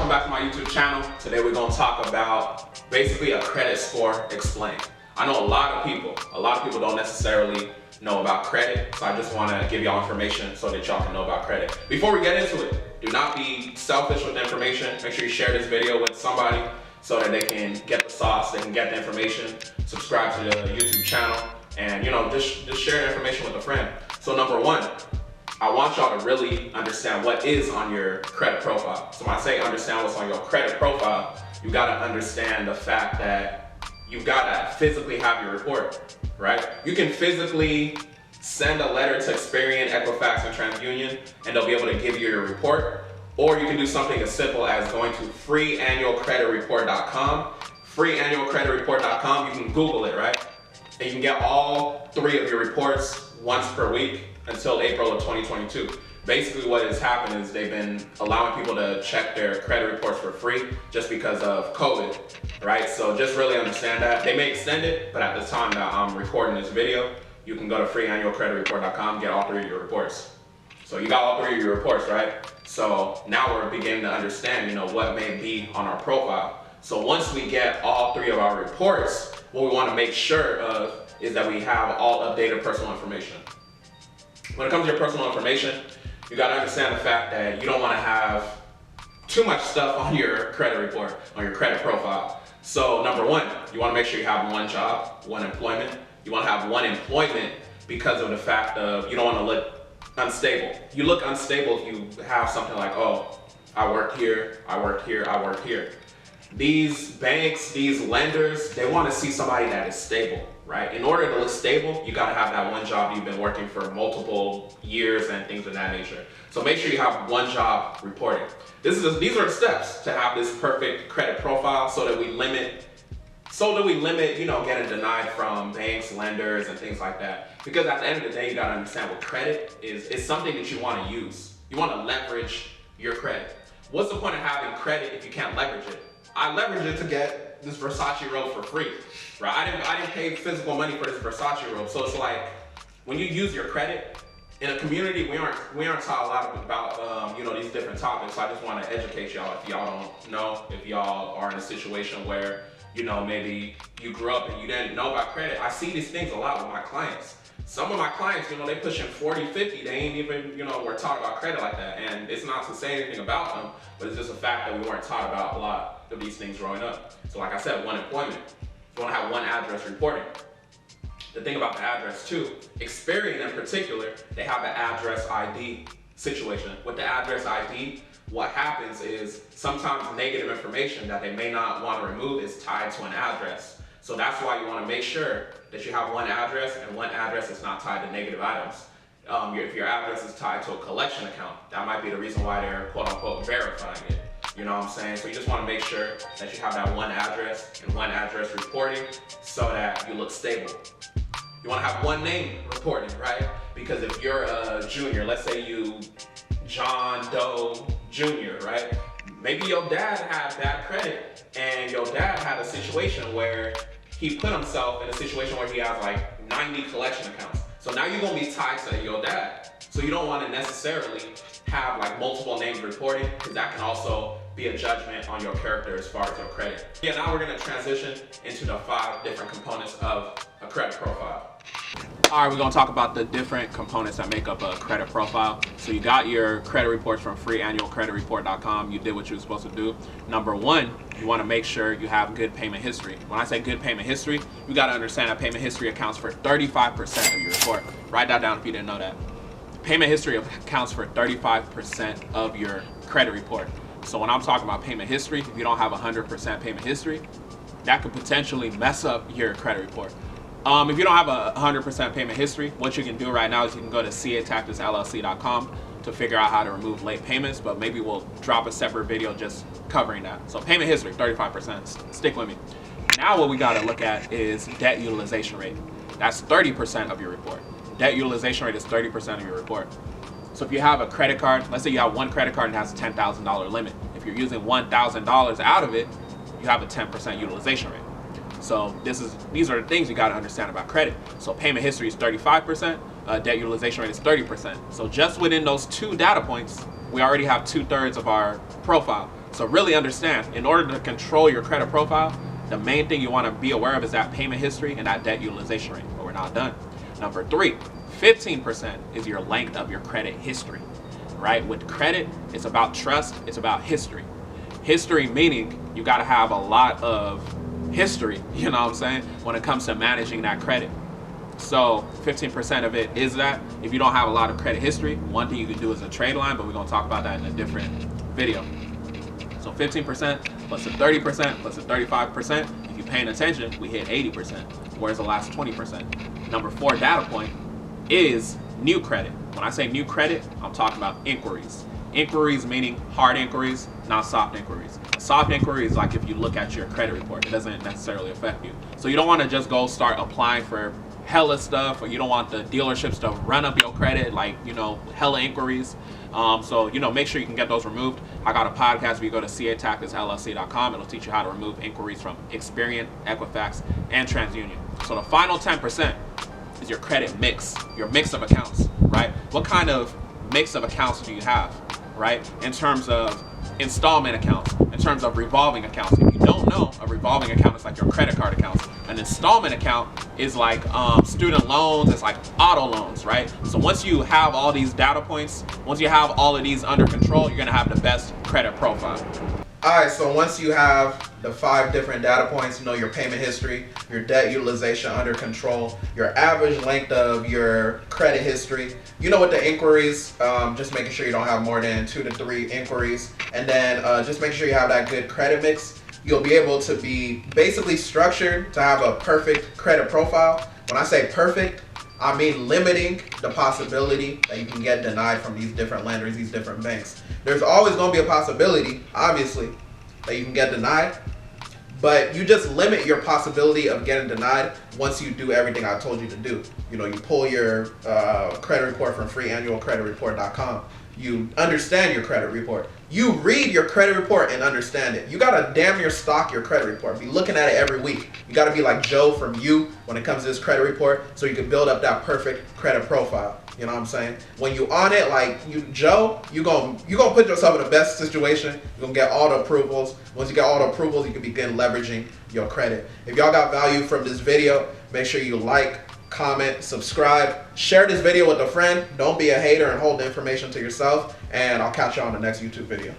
welcome back to my YouTube channel. Today we're going to talk about basically a credit score explained. I know a lot of people don't necessarily know about credit, so I just want to give y'all information so that y'all can know about credit. Before we get into it, do not be selfish with the information. Make sure you share this video with somebody so that they can get the sauce, they can get the information, subscribe to the YouTube channel, and just share the information with a friend. So number one, I want y'all to really understand what is on your credit profile. So when I say understand what's on your credit profile, you gotta understand the fact that you've gotta physically have your report, right? You can physically send a letter to Experian, Equifax, and TransUnion, and they'll be able to give you your report. Or you can do something as simple as going to freeannualcreditreport.com. Freeannualcreditreport.com, you can Google it, right? And you can get all 3 of your reports once per week until April of 2022. Basically what has happened is they've been allowing people to check their credit reports for free just because of COVID, right? So just really understand that. They may extend it, but at the time that I'm recording this video, you can go to freeannualcreditreport.com, get all 3 of your reports. So you got all 3 of your reports, right? So now we're beginning to understand, what may be on our profile. So once we get all 3 of our reports, what we want to make sure of is that we have all updated personal information. When it comes to your personal information, you got to understand the fact that you don't want to have too much stuff on your credit report, on your credit profile. So number one, you want to make sure you have 1 job, 1 employment. You want to have 1 employment because of the fact of you don't want to look unstable. You look unstable if you have something like, oh, I work here, I work here, I work here. These banks, these lenders, they want to see somebody that is stable, right? In order to look stable, you got to have that 1 job you've been working for multiple years and things of that nature. So make sure you have 1 job reporting. These are the steps to have this perfect credit profile so that we limit, getting denied from banks, lenders, and things like that. Because at the end of the day, you got to understand what credit is. It's something that you want to use. You want to leverage your credit. What's the point of having credit if you can't leverage it? I leveraged it to get this Versace robe for free, right? I didn't pay physical money for this Versace robe. So it's like, when you use your credit, in a community, we aren't taught a lot about, these different topics. So I just want to educate y'all if y'all don't know, if y'all are in a situation where, maybe you grew up and you didn't know about credit. I see these things a lot with my clients. Some of my clients, they pushing 40, 50, they ain't even, were taught about credit like that. And it's not to say anything about them, but it's just a fact that we weren't taught about a lot of these things growing up. So like I said, 1 employment. You want to have 1 address reporting. The thing about the address too, Experian in particular, they have an address ID situation. With the address ID, what happens is sometimes negative information that they may not want to remove is tied to an address. So that's why you want to make sure that you have 1 address and 1 address is not tied to negative items. If your address is tied to a collection account, that might be the reason why they're quote unquote verifying it. You know what I'm saying? So you just want to make sure that you have that 1 address and 1 address reporting so that you look stable. You want to have 1 name reporting, right? Because if you're a junior, let's say you John Doe Jr., right? Maybe your dad had bad credit and your dad had a situation where he put himself in a situation where he has like 90 collection accounts. So now you're going to be tied to your dad. So you don't want to necessarily have like multiple names reporting because that can also be a judgment on your character as far as your credit. Yeah, now we're going to transition into the 5 different components of a credit profile. All right, we're going to talk about the different components that make up a credit profile. So you got your credit reports from freeannualcreditreport.com. You did what you were supposed to do. Number 1, you want to make sure you have good payment history. When I say good payment history, you got to understand that payment history accounts for 35% of your report. Write that down if you didn't know that. Payment history accounts for 35% of your credit report. So when I'm talking about payment history, if you don't have 100% payment history, that could potentially mess up your credit report. If you don't have a 100% payment history, what you can do right now is you can go to catacticslc.com to figure out how to remove late payments, but maybe we'll drop a separate video just covering that. So payment history, 35%, stick with me. Now what we gotta look at is debt utilization rate. That's 30% of your report. Debt utilization rate is 30% of your report. So if you have a credit card, let's say you have 1 credit card and has a $10,000 limit. If you're using $1,000 out of it, you have a 10% utilization rate. So these are the things you got to understand about credit. So payment history is 35%, debt utilization rate is 30%. So just within those 2 data points, we already have 2/3 of our profile. So really understand, in order to control your credit profile, the main thing you want to be aware of is that payment history and that debt utilization rate. But we're not done. Number 3, 15% is your length of your credit history, right? With credit, it's about trust, it's about history. History meaning you got to have a lot of history, you know what I'm saying, when it comes to managing that credit. So 15% of it is that. If you don't have a lot of credit history, one thing you can do is a trade line, but we're going to talk about that in a different video. So 15% plus the 30% plus the 35%. If you're paying attention, we hit 80%. Where's the last 20%? Number 4 data point is new credit. When I say new credit, I'm talking about inquiries. Inquiries meaning hard inquiries, not soft inquiries. A soft inquiry is like if you look at your credit report, it doesn't necessarily affect you. So you don't want to just go start applying for hella stuff, or you don't want the dealerships to run up your credit like, hella inquiries. So, make sure you can get those removed. I got a podcast where you go to catacticslc.com. It'll teach you how to remove inquiries from Experian, Equifax, and TransUnion. So the final 10% is your credit mix, your mix of accounts, right? What kind of mix of accounts do you have, right? In terms of installment accounts, in terms of revolving accounts. If you don't know, a revolving account is like your credit card accounts. An installment account is like student loans, it's like auto loans, right? So once you have all these data points, once you have all of these under control, you're gonna have the best credit profile. Alright, so once you have the 5 different data points, your payment history, your debt utilization under control, your average length of your credit history, with the inquiries, just making sure you don't have more than 2 to 3 inquiries, and then just make sure you have that good credit mix, you'll be able to be basically structured to have a perfect credit profile. When I say perfect, I mean limiting the possibility that you can get denied from these different lenders, these different banks. There's always going to be a possibility, obviously, that you can get denied, but you just limit your possibility of getting denied once you do everything I told you to do. You pull your credit report from freeannualcreditreport.com. You understand your credit report. You read your credit report and understand it. You gotta damn near stock your credit report. Be looking at it every week. You gotta be like Joe from You when it comes to this credit report, so you can build up that perfect credit profile. You know what I'm saying? When you on it like you Joe, you gonna put yourself in the best situation. You're gonna get all the approvals. Once you get all the approvals, you can begin leveraging your credit. If y'all got value from this video, make sure you like, comment, subscribe, share this video with a friend. Don't be a hater and hold the information to yourself, and I'll catch you on the next YouTube video.